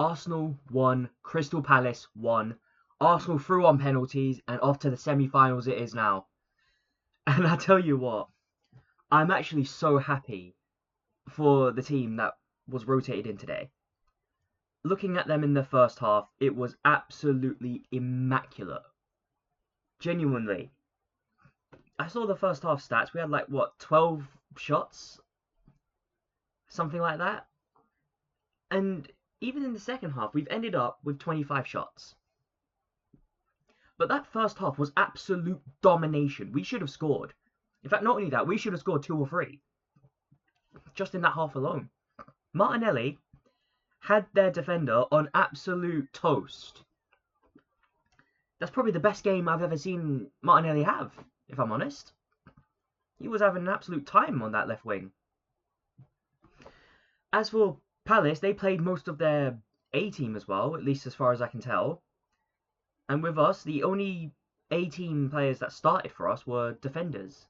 Arsenal won, Crystal Palace won. Arsenal threw on penalties and off to the semi-finals it is now. And I tell you what, I'm actually so happy for the team that was rotated in today. Looking at them in the first half, it was absolutely immaculate. Genuinely. I saw the first half stats. We had like, what, 12 shots? Something like that. And even in the second half, we've ended up with 25 shots. But that first half was absolute domination. We should have scored. In fact, not only that, we should have scored 2 or 3. Just in that half alone. Martinelli had their defender on absolute toast. That's probably the best game I've ever seen Martinelli have, if I'm honest. He was having an absolute time on that left wing. As for Palace, they played most of their A-team as well, at least as far as I can tell. And with us, the only A-team players that started for us were defenders.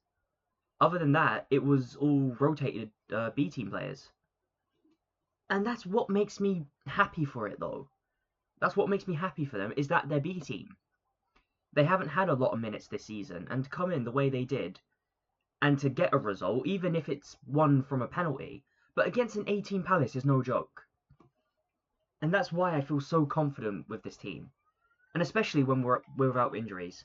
Other than that, it was all rotated B-team players. And that's what makes me happy for it, though. That's what makes me happy for them, is that they're B-team. They haven't had a lot of minutes this season, and to come in the way they did, and to get a result, even if it's one from a penalty, but against an A-team Palace is no joke. And that's why I feel so confident with this team. And especially when we're without injuries.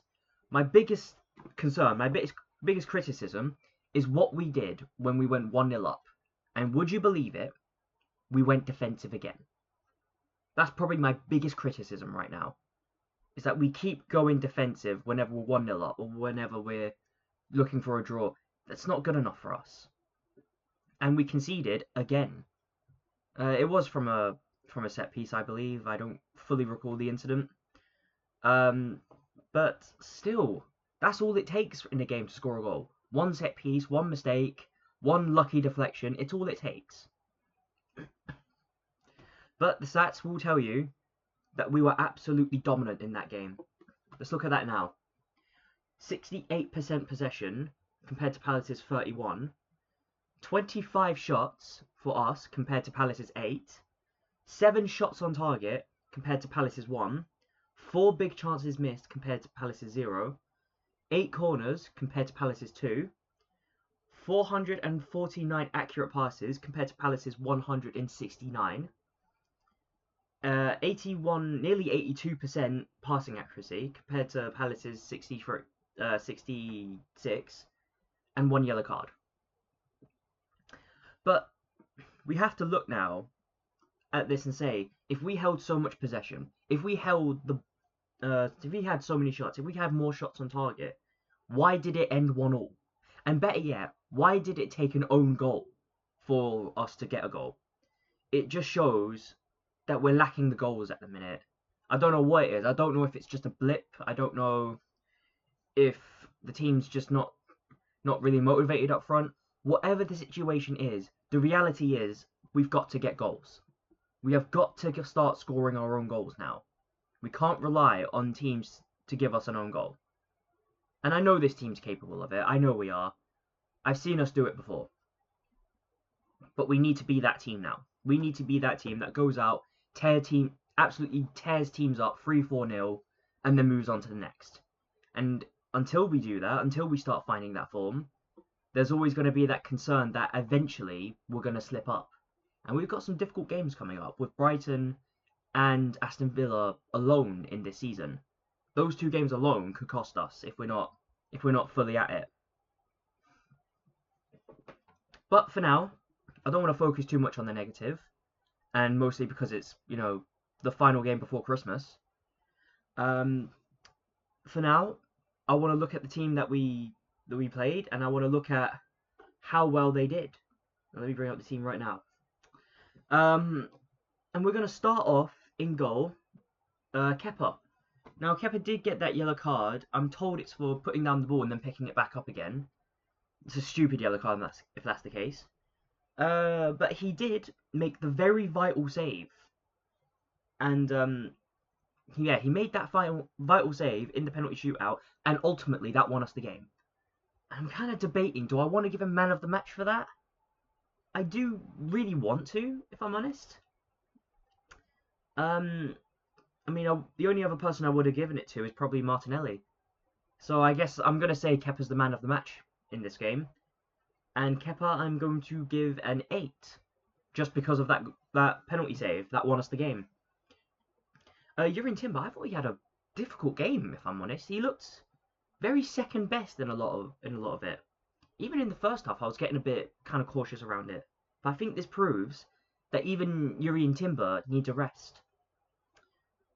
My biggest concern, my biggest criticism, is what we did when we went 1-0 up. And would you believe it, we went defensive again. That's probably my biggest criticism right now. Is that we keep going defensive whenever we're 1-0 up, or whenever we're looking for a draw. That's not good enough for us. And we conceded again. It was from a set piece, I believe. I don't fully recall the incident. But still, that's all it takes in a game to score a goal. One set piece, one mistake, one lucky deflection. It's all it takes. But the stats will tell you that we were absolutely dominant in that game. Let's look at that now. 68% possession compared to Palace's 31. 25 shots for us compared to Palace's 8. 7 shots on target compared to Palace's 1. 4 big chances missed compared to Palace's 0. 8 corners compared to Palace's 2. 449 accurate passes compared to Palace's 169. 81, nearly 82% passing accuracy compared to Palace's 66, and 1 yellow card. But we have to look now at this and say, if we held so much possession, if we held if we had so many shots, if we had more shots on target, why did it end 1-1? And better yet, why did it take an own goal for us to get a goal? It just shows that we're lacking the goals at the minute. I don't know what it is. I don't know if it's just a blip. I don't know if the team's just not really motivated up front. Whatever the situation is, the reality is we've got to get goals. We have got to start scoring our own goals now. We can't rely on teams to give us an own goal. And I know this team's capable of it. I know we are. I've seen us do it before. But we need to be that team now. We need to be that team that goes out, absolutely tears teams up 3-4-0, and then moves on to the next. And until we do that, until we start finding that form, there's always going to be that concern that eventually we're going to slip up. And we've got some difficult games coming up with Brighton and Aston Villa alone in this season. Those 2 games alone could cost us if we're not fully at it. But for now, I don't want to focus too much on the negative, and mostly because it's, the final game before Christmas. For now, I want to look at the team that we played, and I want to look at how well they did. Let me bring up the team right now. And we're going to start off in goal, Kepa. Now, Kepa did get that yellow card. I'm told it's for putting down the ball and then picking it back up again. It's a stupid yellow card if that's the case. But he did make the very vital save. And, he made that vital save in the penalty shootout, and ultimately that won us the game. I'm kind of debating, do I want to give him man of the match for that? I do really want to, if I'm honest. Um, I mean, the only other person I would have given it to is probably Martinelli. So I guess I'm going to say Kepa's the man of the match in this game. And Kepa I'm going to give an 8. Just because of that penalty save that won us the game. Jurrien Timber, I thought he had a difficult game, if I'm honest. He looked very second best in a lot of it. Even in the first half, I was getting a bit kind of cautious around it. But I think this proves that even Jurrien Timber needs a rest.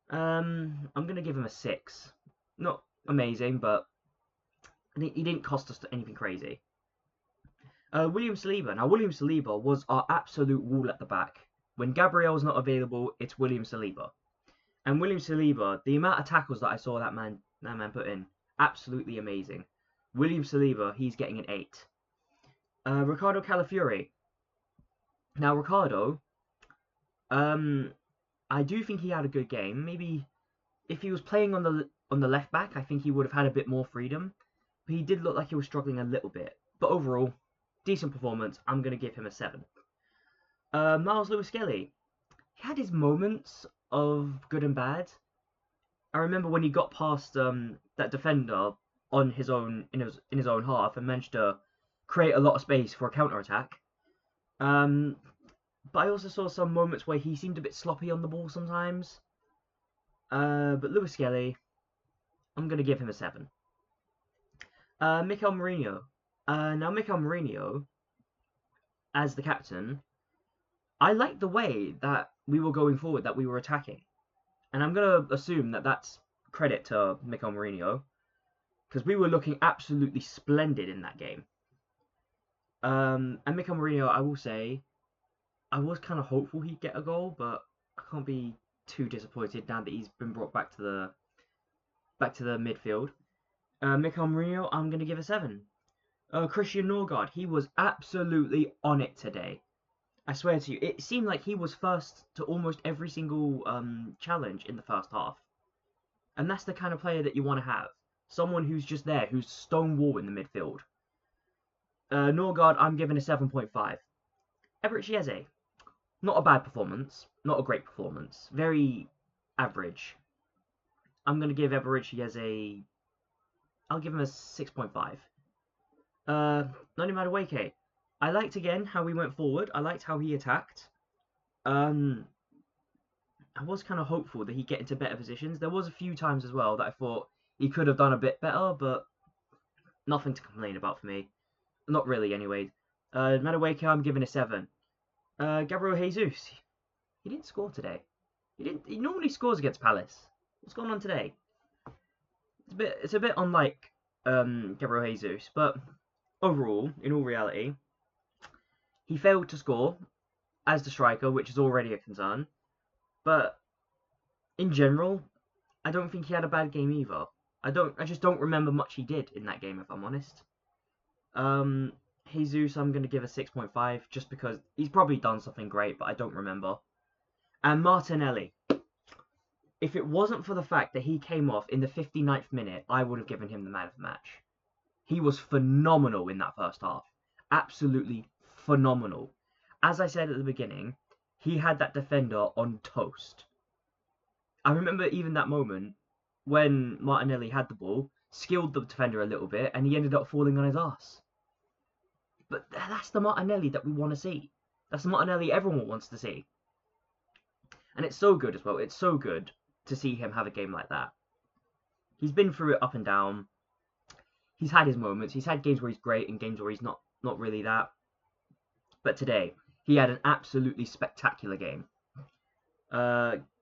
I'm gonna give him a 6. Not amazing, but he didn't cost us anything crazy. William Saliba. Now, William Saliba was our absolute wall at the back. When Gabriel's not available, it's William Saliba. And William Saliba, the amount of tackles that I saw that man put in, absolutely amazing. William Saliba, he's getting an 8. Ricardo Calafiori. Now, Ricardo, I do think he had a good game. Maybe if he was playing on the left back, I think he would have had a bit more freedom. But he did look like he was struggling a little bit. But overall, decent performance. I'm going to give him a 7. Miles Lewis-Skelly. He had his moments of good and bad. I remember when he got past that defender on his own in his own half and managed to create a lot of space for a counter attack. But I also saw some moments where he seemed a bit sloppy on the ball sometimes. But Lewis-Skelly, I'm going to give him a 7. Mikel Merino. Now, Mikel Merino, as the captain, I liked the way that we were going forward, that we were attacking. And I'm going to assume that that's credit to Mikel Merino, because we were looking absolutely splendid in that game. And Mikel Merino, I will say, I was kind of hopeful he'd get a goal, but I can't be too disappointed now that he's been brought back to the midfield. Mikel Merino, I'm going to give a 7. Christian Norgard, he was absolutely on it today. I swear to you, it seemed like he was first to almost every single challenge in the first half. And that's the kind of player that you want to have. Someone who's just there, who's stonewall in the midfield. Norgard, I'm giving a 7.5. Eberechi Eze, not a bad performance, not a great performance, very average. I'm going to give Eberechi Eze, I'll give him a 6.5. Noni Madueke, I liked again how we went forward. I liked how he attacked. I was kind of hopeful that he'd get into better positions. There was a few times as well that I thought he could have done a bit better, but nothing to complain about for me. Not really, anyway. Madueke, I'm giving a 7. Gabriel Jesus, he didn't score today. He normally scores against Palace. What's going on today? It's a bit unlike Gabriel Jesus, but overall, in all reality, he failed to score as the striker, which is already a concern. But in general, I don't think he had a bad game either. I just don't remember much he did in that game, if I'm honest. Jesus, I'm going to give a 6.5 just because he's probably done something great, but I don't remember. And Martinelli. If it wasn't for the fact that he came off in the 59th minute, I would have given him the man of the match. He was phenomenal in that first half. Absolutely phenomenal. As I said at the beginning, he had that defender on toast. I remember even that moment when Martinelli had the ball, skilled the defender a little bit, and he ended up falling on his ass. But that's the Martinelli that we want to see. That's the Martinelli everyone wants to see. And it's so good as well. It's so good to see him have a game like that. He's been through it up and down. He's had his moments. He's had games where he's great and games where he's not really that. But today, he had an absolutely spectacular game.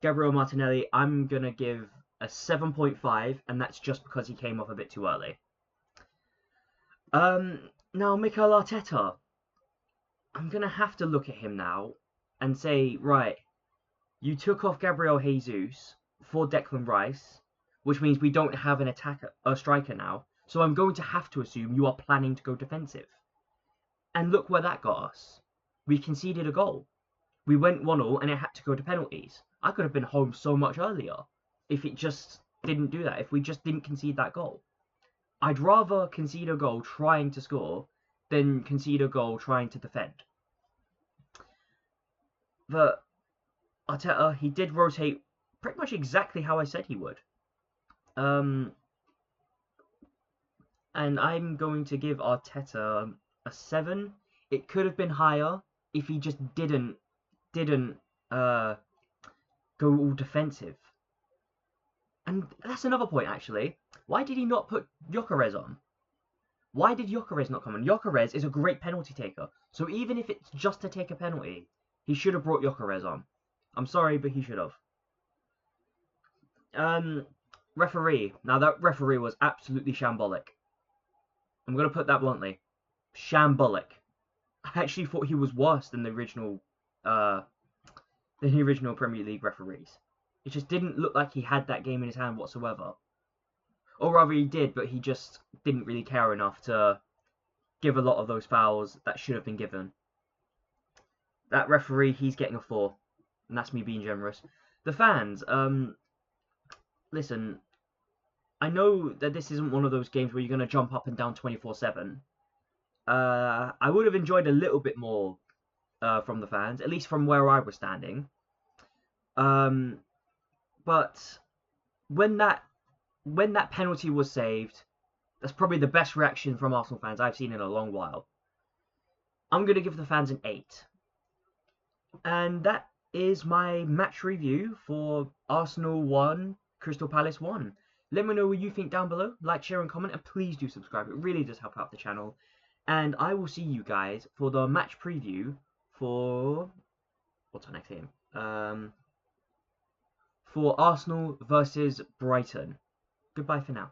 Gabriel Martinelli, I'm going to give a 7.5, and that's just because he came off a bit too early. Now, Mikel Arteta, I'm going to have to look at him now and say, right, you took off Gabriel Jesus for Declan Rice, which means we don't have a striker now, so I'm going to have to assume you are planning to go defensive. And look where that got us. We conceded a goal. We went 1-0 and it had to go to penalties. I could have been home so much earlier if it just didn't do that, if we just didn't concede that goal. I'd rather concede a goal trying to score than concede a goal trying to defend. But Arteta, he did rotate pretty much exactly how I said he would. And I'm going to give Arteta a 7. It could have been higher if he just didn't uh, go all defensive. And that's another point, actually. Why did he not put Gyökeres on? Why did Gyökeres not come on? Gyökeres is a great penalty taker. So even if it's just to take a penalty, he should have brought Gyökeres on. I'm sorry, but he should have. Referee. Now, that referee was absolutely shambolic. I'm going to put that bluntly. Shambolic. I actually thought he was worse than the original Premier League referees. It just didn't look like he had that game in his hand whatsoever. Or rather, he did, but he just didn't really care enough to give a lot of those fouls that should have been given. That referee, he's getting a 4. And that's me being generous. The fans, listen, I know that this isn't one of those games where you're going to jump up and down 24/7. I would have enjoyed a little bit more from the fans, at least from where I was standing. But when that penalty was saved, that's probably the best reaction from Arsenal fans I've seen in a long while. I'm going to give the fans an 8. And that is my match review for Arsenal 1, Crystal Palace 1. Let me know what you think down below. Like, share, and comment, and please do subscribe. It really does help out the channel. And I will see you guys for the match preview for... what's our next game? For Arsenal versus Brighton. Goodbye for now.